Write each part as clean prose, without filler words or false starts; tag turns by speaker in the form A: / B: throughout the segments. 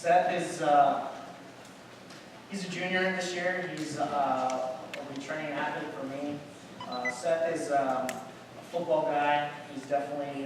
A: Seth is he's a junior this year. He's a returning athlete for me. Seth is a football guy. He's definitely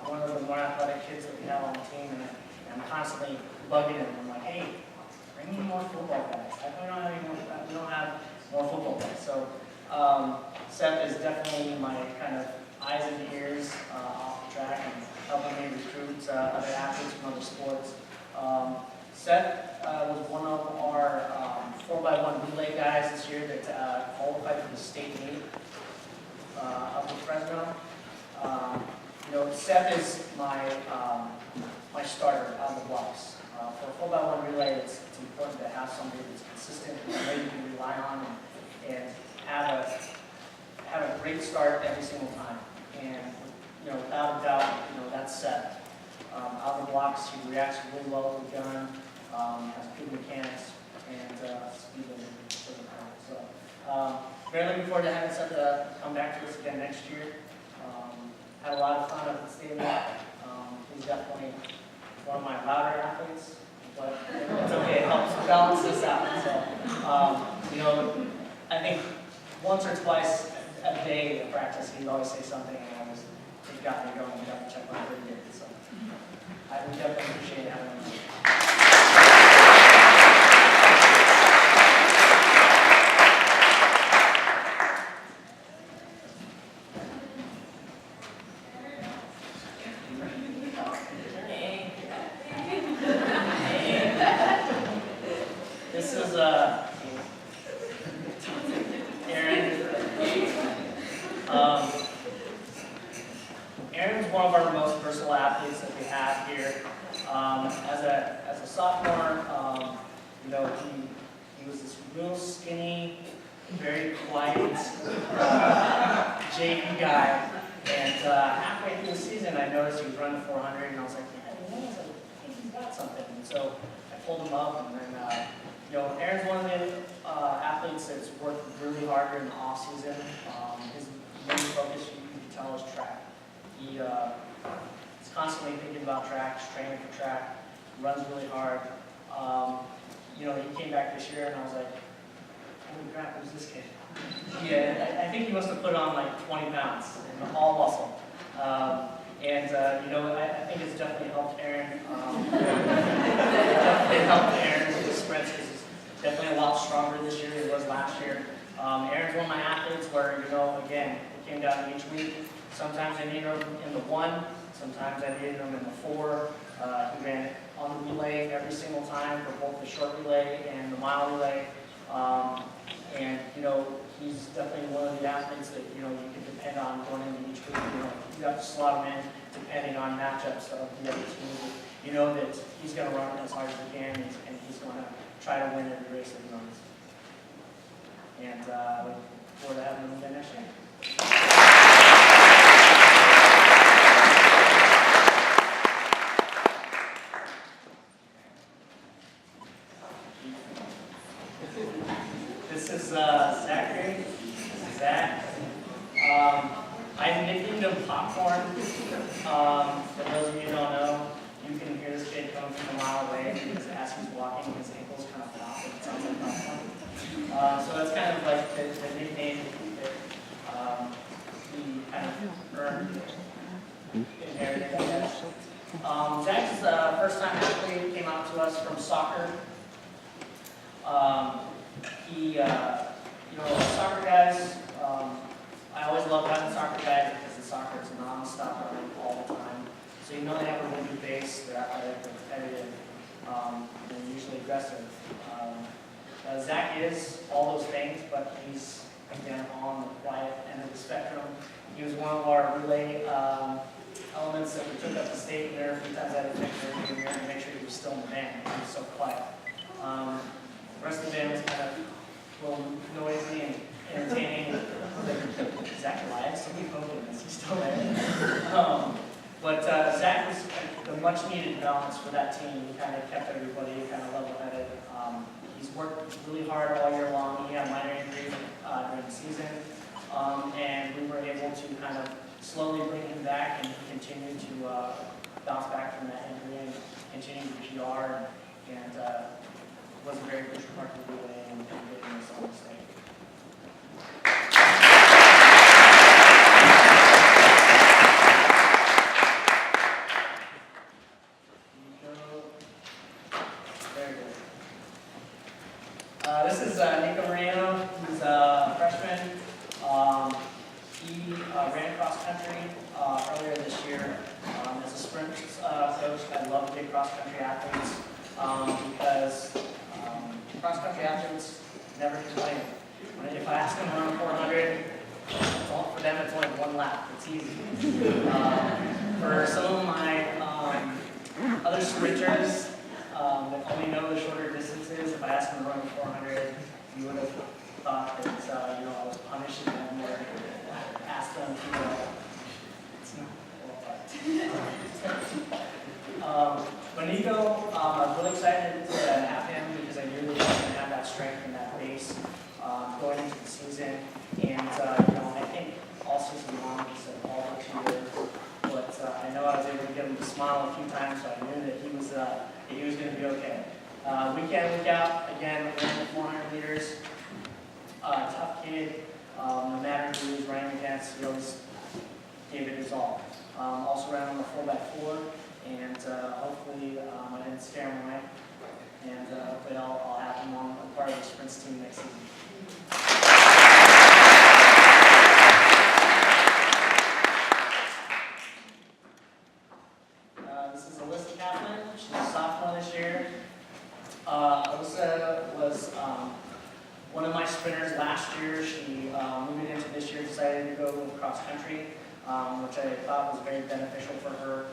A: one of the more athletic kids that we have on the team, and I'm constantly bugging him. I'm like, hey, bring me more football guys. We don't have more football guys. So Seth is definitely my kind of eyes and ears off the track and helping me recruit other athletes from other sports. Seth was one of our 4x1 relay guys this year that qualified for the state meet up in Fresno. Seth is my starter out of the blocks. For a 4x1 relay, it's important to have somebody that's consistent and you can rely on and have a great start every single time. And without a doubt, that's Seth. Out of the blocks, he reacts really well to the gun, has good mechanics, and speed to the pound. So, very looking forward to having Seth come back to us again next year. Had a lot of fun at the stadium. He's definitely one of my louder athletes, but it's okay. It helps balance this out. So, I think once or twice a day at practice, he'd always say something, and it got me going. He got me checked on pretty good. So, I would definitely appreciate having him. This is Aaron. Aaron's one of our most versatile athletes that we have here. As a sophomore, he was this real skinny, very quiet JV guy. And halfway through the season, I noticed he was running 400, and I was like, yeah, I think he's got something. And so I pulled him up, and then Aaron's one of the athletes that's worked really hard during the off season. His main focus, you can tell, is track. He's constantly thinking about track, training for track, runs really hard. He came back this year, and I was like, holy crap, who's this kid? Yeah, I think he must have put on like 20 pounds and all muscle. I think it's definitely helped Aaron. It helped Aaron with his sprints because he's definitely a lot stronger this year than he was last year. Aaron's one of my athletes where, again, it came down to each week. Sometimes I needed him in the 1, sometimes I needed him in the 4. He ran on the relay every single time for both the short relay and the mile relay. He's definitely one of the athletes that, you can depend on going into each week. You have to slot him in depending on matchups of the other teams. You know that he's going to run as hard as he can, and he's going to try to win every race that he runs. And I look forward to having him again next year. This is Zachary. Zach. I nicknamed him Popcorn. For those of you who don't know, you can hear this kid coming from a mile away because as he's walking, his ankles kind of pop and it sounds like popcorn. So that's kind of like the nickname that he kind of earned, inherited, I guess. Zach's first-time athlete, came out to us from soccer. Soccer guys, I always love having soccer guys because the soccer is non-stop running all the time. So they have a really good base, they're athletic, they're competitive, they're usually aggressive. Zach is all those things, but he's, again, on the quiet end of the spectrum. He was one of our relay elements that we took up to state there a few times out of the picture to make sure he was still in the band. He was so quiet. The rest of the band was kind of a little noisy and entertaining. Is Zach alive? Somebody phoned him. Is he still there? But Zach was the much-needed balance for that team. He kind of kept everybody kind of level-headed. He's worked really hard all year long. He had a minor injury during the season, and we were able to kind of slowly bring him back, and he continued to bounce back from that injury and continue to PR. and was a very crucial part of the relay and getting us on the stage. This is Nico Moreno. He's a freshman. He ran cross country earlier this year. As a sprint coach, I love big cross country athletes because cross country athletes never complain. If I ask them to run 400, for them it's only one lap. It's easy. For some of my other sprinters that only know the shorter distances, if I ask them to run 400, you would have thought that I was punishing them or asked them to. It's not. But Nico, I'm really excited to have him because I knew that he was going to have that strength and that base going into the season. And I think all season long, he said all for 2 years. But I know I was able to get him to smile a few times, so I knew that he was going to be okay. Week in, week out, again, ran the 400 meters. Tough kid. No matter who he was running against, he always gave it his all. Also ran on the 4x4, and hopefully I didn't scare him away. And hopefully I'll have him on a part of the sprints team next season. This is Alyssa Kaplan. She's a sophomore this year. Alyssa was one of my sprinters last year. She moving into this year decided to go cross country, which I thought was very beneficial for her.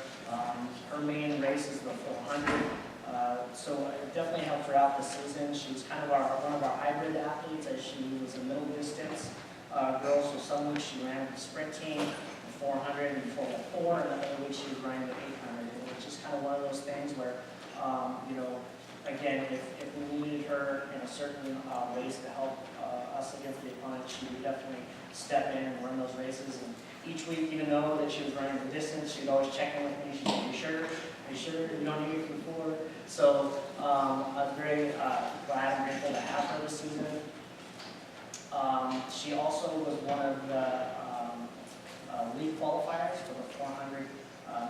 A: Her main race is the 400, so it definitely helped her out this season. She was kind of one of our hybrid athletes, as she was a middle distance girl. So some weeks she ran the sprint team, the 400 and 4x4, and other weeks she was running the 800. And it's just kind of one of those things where, again, if we needed her in a certain race to help us against the opponent, she would definitely step in and run those races. And each week, even though that she was running the distance, she'd always check in with me. She'd say, "Are you sure you don't need me forward?" So I was very glad and grateful to have her this season. She also was one of the league qualifiers for the 400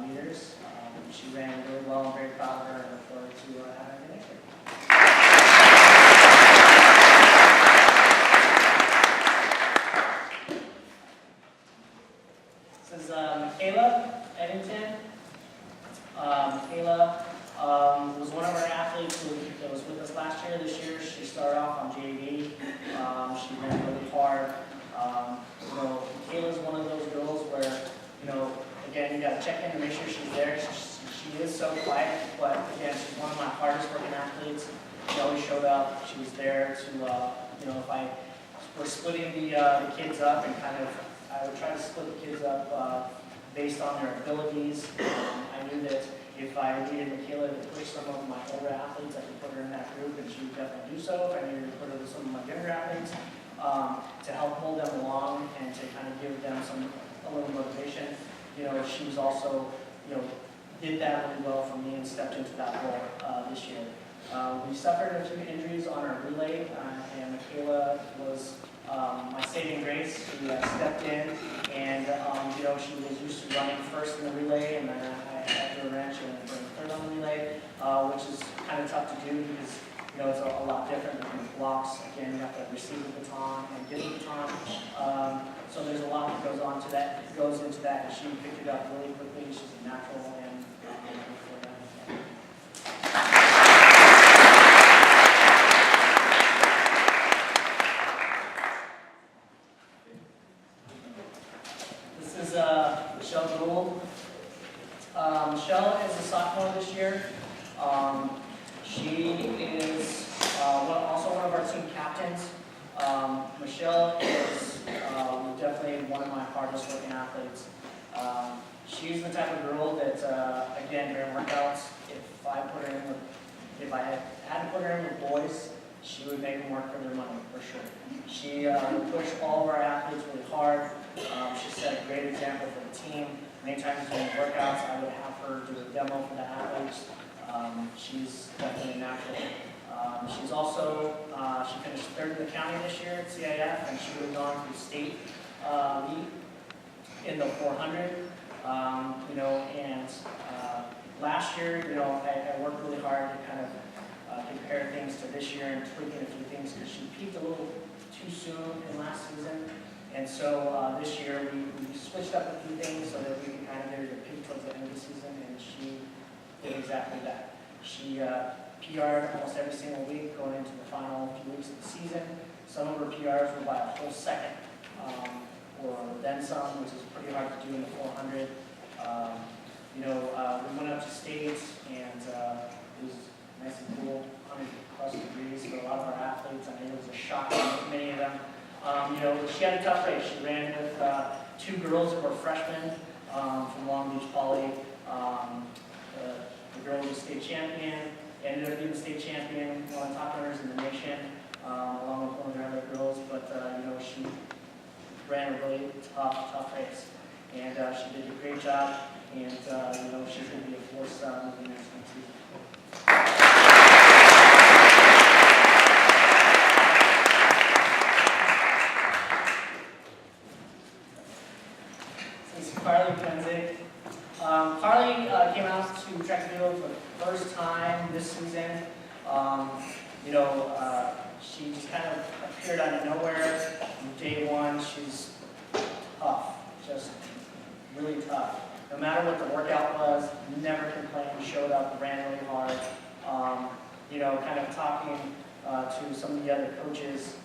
A: meters. She ran really well. I'm very proud of her and look forward to having her next year. This is Michaela Eddington. Michaela was one of our athletes that was with us last year. This year she started off on JV. She ran really hard. Michaela's one of those girls where, again, you got to check in to make sure she's there. She is so quiet, but again, she's one of my hardest working athletes. She always showed up. She was there to, if we're splitting the kids up and I would try to split the kids up based on their abilities. I knew that if I needed Michaela to push some of my older athletes, I could put her in that group, and she would definitely do so. If I needed to put her with some of my younger athletes to help pull them along and to kind of give them a little motivation, she was also, did that really well for me and stepped into that role this year. We suffered a few injuries on our relay, and Michaela was my saving grace. She stepped in, and she was used to running first in the relay, and then I had to wrench and bring third on the relay, which is kind of tough to do because it's a lot different than the blocks. Again, you have to receive the baton and give the baton. So there's a lot that goes into that, and she picked it up really quickly. She's a natural, and this is Michelle Gould. Michelle is a sophomore this year. She is also one of our team captains. Michelle is definitely one of my hardest working athletes. She's the type of girl that, again, during workouts, if I had to put her in with boys, she would make them work for their money, for sure. She would push all of our athletes really hard. She set a great example for the team. Many times during workouts, I would have her do a demo for the athletes. She's definitely a natural. She's also, she finished third in the county this year at CIF, and she moved on to state meet in the 400. And last year, I worked really hard to kind of compare things to this year and tweaking a few things because she peaked a little too soon in last season. And so this year we switched up a few things so that we could kind of get her to peak towards the end of the season, and she did exactly that. She PR'd almost every single week going into the final few weeks of the season. Some of her PRs were by a whole second, or then some, which is pretty hard to do in the 400. We went up to states, and it was nice and cool, 100+ degrees for a lot of our athletes. I mean, it was a shock for many of them. She had a tough race. She ran with two girls who were freshmen from Long Beach Poly. The girl was state champion, ended up being the state champion, one of the top runners in the nation, along with one of the other girls. But she ran a really tough race, and she did a great job. And she's going to be a force moving next season. Carly Penzick. Carly came out to track and field for the first time this season. She just kind of appeared out of nowhere. From day one, she's tough, just really tough. No matter what the workout was, never complained, showed up, ran really hard. Kind of talking to some of the other coaches,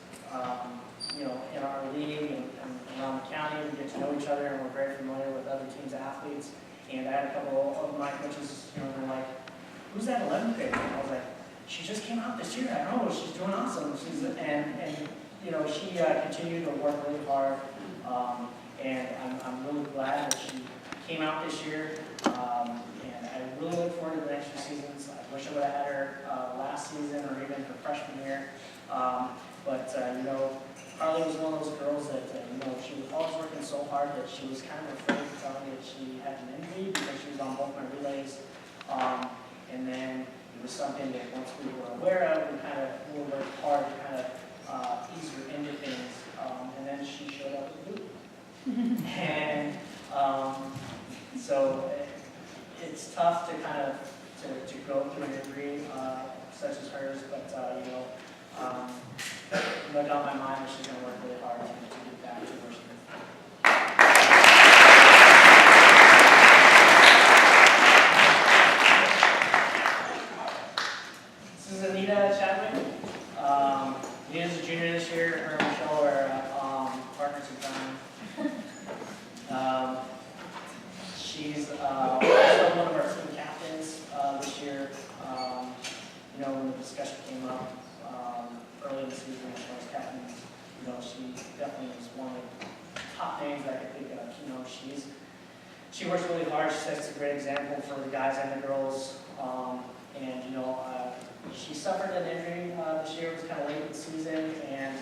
A: in our league and around the county. We get to know each other, and we're very familiar with other teams' athletes. And I had a couple of my coaches, they're like, "Who's that 11th grader?" And I was like, "She just came out this year. I don't know. She's doing awesome." She continued to work really hard, and I'm really glad that she came out this year. And I really look forward to the next few seasons. I wish I would have had her last season or even her freshman year. Carly was one of those girls that, she was always working so hard that she was kind of afraid to tell me that she had an injury because she was on both my relays. And then it was something that once we were aware of, we kind of worked hard to kind of ease her into things. And then she showed up with boot. And so it's tough to kind of to go through an injury such as hers, but no doubt in my mind that she's going to work really hard to get back to where she is. This is Anita Chadwick. Anita's a junior this year. Her and Michelle are partners in crime. She's also one of our team captains this year. When the discussion came up early in the season as far as captains, she definitely is one of the top names that I could think of. She works really hard. She sets a great example for the guys and the girls. She suffered an injury this year. It was kind of late in the season, and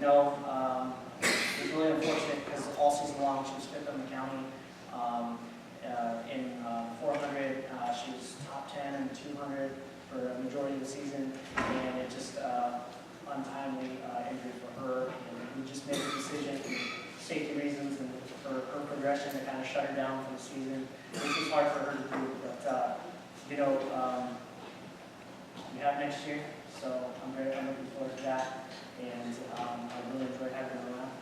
A: it was really unfortunate because all season long she was fifth in the county. In 400, she was top 10 and 200 for a majority of the season, and it just untimely injury for her. And we just made a decision for safety reasons and for her progression to kind of shut her down for the season, which is hard for her to do. But we have next year, so I'm looking forward to that, and I really enjoyed having her around.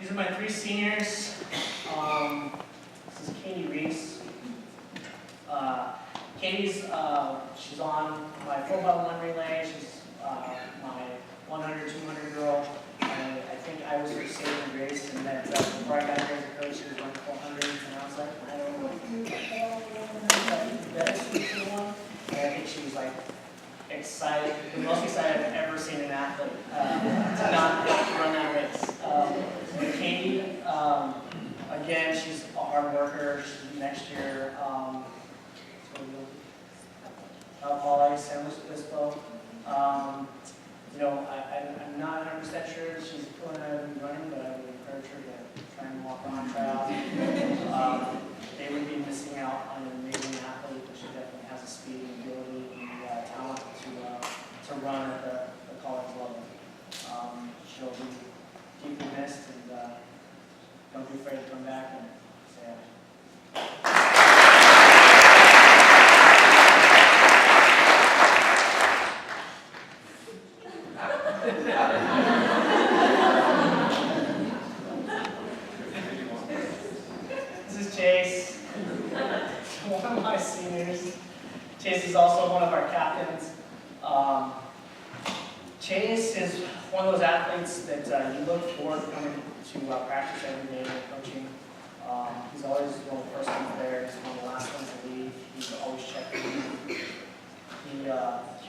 A: These are my three seniors. This is Katie Reese. Katie's, she's on my 4x1 relay. She's my 100, 200 girl. I think I was her saving grace, and that before I got here as a coach, she was running 400, and I was like, I don't know if you best for one. And I think she was like excited, the most excited I've ever seen an athlete to not run that race. Katie, again, she's a hard worker. Next year, Paul San Luis Obispo. I'm not 100% sure she's pulling out of running, but I would encourage trying to walk on trail. They would be missing out on an amazing athlete, which definitely has the speed and ability and talent to run at the college level. She'll be deeply missed, and don't be afraid to come back and say This is Chase, one of my seniors. Chase is also one of our captains. Chase is one of those athletes that you look forward to coming to practice every day and coaching. He's always one of the first ones there. He's one of the last ones